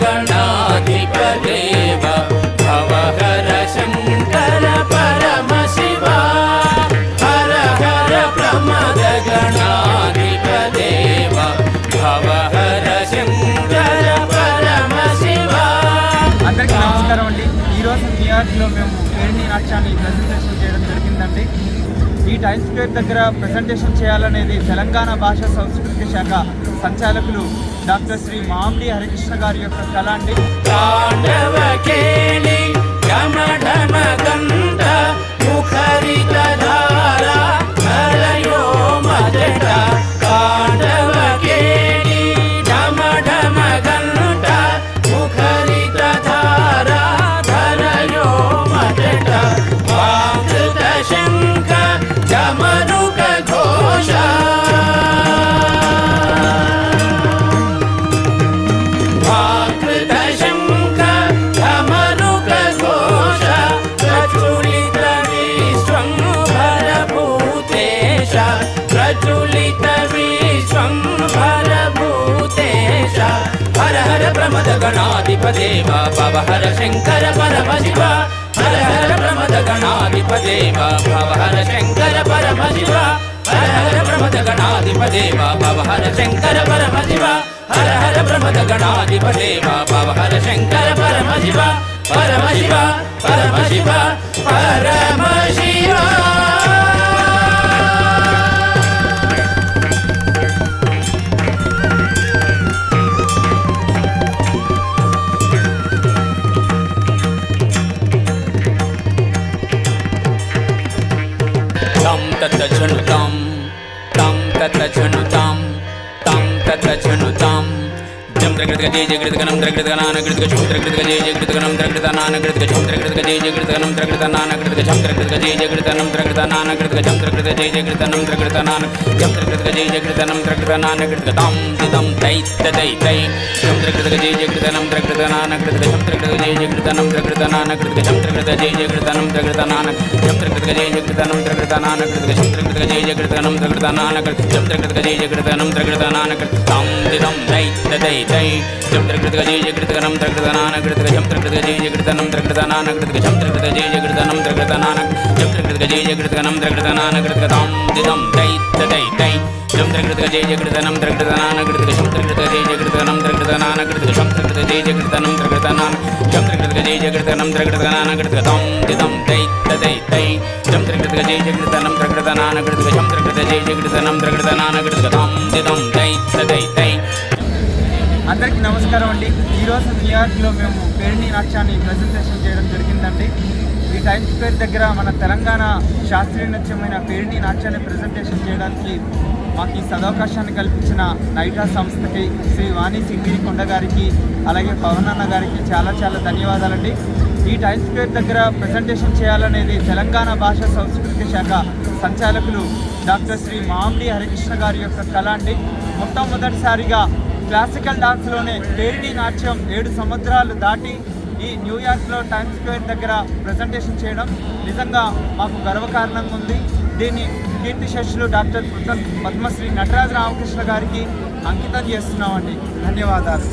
गणाधिपदेव भव हर शङ्कर परम शिवा हर हर प्रमद गणाधिपदेव भव हर शङ्कर परम शिवा। అందరికీ నమస్కారం అండి। ఈరోజు న్యూయార్క్లో మేము పేరిణి నాట్యాన్ని ప్రజెంటేషన్ చేయడం జరిగిందండి। ఈ టైమ్స్ స్క్వేర్ దగ్గర ప్రజెంటేషన్ చేయాలనేది తెలంగాణ భాషా సంస్కృతి శాఖ సంచాలకులు డాక్టర్ శ్రీ మామిడి హరికృష్ణ గారి యొక్క కళ అండి। प्रमद गणाधिपदेव भव हर शङ्कर परम शिवा हर हर प्रमद गणाधिपदेव भव हर शङ्कर परम शिवा हर हर प्रमद गणाधिपदेव भव हर शङ्कर परम शिवा हर हर प्रमद गणाधिपदेव भव हर शङ्कर परम शिवा परम शिवा परम शिवा परम शिवा। तत झनुतां तं तत झनुतां तं तत झनुतां जं त्रकृतक जय जगृतगनं त्रकृतगनान कृतक छुं त्रकृतक जय जगृतगनं त्रकृतनान कृतक छुं त्रकृतक जय जगृतगनं त्रकृतनान कृतक छं त्रकृतक जय जगृतनं त्रकृतनान कृतक छं त्रकृतक जय जगृतनं त्रकृतनान जं त्रकृतक जय जगृतनं त्रकृतनान कृतक तां दिदं तै तदै तै छं त्रकृतक जय जगृतनं त्रकृतनान कृतक छं त्रकृतक जय जगृतनं त्रकृतनान कृतक छं त्रकृतक जय जगृतनं त्रकृतनान जं त्रकृतक जय जगृतनं त्रकृतनान कृतक छं त्रकृतक जय जगृतनं त्रकृतनान कृतक छं त्रकृतक जय जगृतनं त्रकृतनान कृतक तां दिदं तै तदै तै जं त्रकृतक जय जगृतनं त्रकृतनान कृतक छं त्रकृतक जय जगृतनं त्रकृतनान कृतक छं त्रकृतक जय जगृतनं त्रकृतनान जं त्रकृतक जय जगृतनं त्रकृतनान कृतक तां दिदं तै तदै तै जं त्रकृतक जय जगृतनं त्रकृतनान कृतक छं त्रकृतक जय जगृतनं त्रकृतनान कृतक छं त्रकृतक जय जगृतनं त्रकृतनान जं त्रकृतक जय जगृतनं त्रकृतनान कृतक तां दिदं तै तदै तै जं त्रकृतक जय जगृतनं त्रकृतनान कृतक छं त्रकृतक जय जगृतनं त्रकृतनान कृतक तां दिदं तै तदै तै। అందరికీ నమస్కారం అండి। ఈరోజు న్యూయార్క్లో మేము పేరిణి నాట్యాన్ని ప్రజెంటేషన్ చేయడం జరిగిందండి। ఈ టైమ్స్ స్క్వేర్ దగ్గర మన తెలంగాణ శాస్త్రీయ నృత్యమైన పేరిణి నాట్యాన్ని ప్రజెంటేషన్ చేయడానికి మాకు ఈ సదవకాశాన్ని కల్పించిన నైటా సంస్థకి శ్రీ వాణి సింగిరి కొండ గారికి అలాగే పవన్ అన్న గారికి చాలా చాలా ధన్యవాదాలండి। ఈ టైమ్స్ స్క్వేర్ దగ్గర ప్రజెంటేషన్ చేయాలనేది తెలంగాణ భాషా సంస్కృతి శాఖ సంచాలకులు డాక్టర్ శ్రీ మామిడి హరికృష్ణ గారి యొక్క కళ అండి। మొట్టమొదటిసారిగా క్లాసికల్ డాన్స్లోనే పేరిణి నాట్యం 7 సముద్రాలు దాటి ఈ న్యూయార్క్లో టైమ్స్ స్క్వేర్ దగ్గర ప్రజెంటేషన్ చేయడం నిజంగా మాకు గర్వకారణంగా ఉంది। దీన్ని కీర్తిశేషులు డాక్టర్ పద్మశ్రీ నటరాజ రామకృష్ణ గారికి అంకితం చేస్తున్నామండి। ధన్యవాదాలు।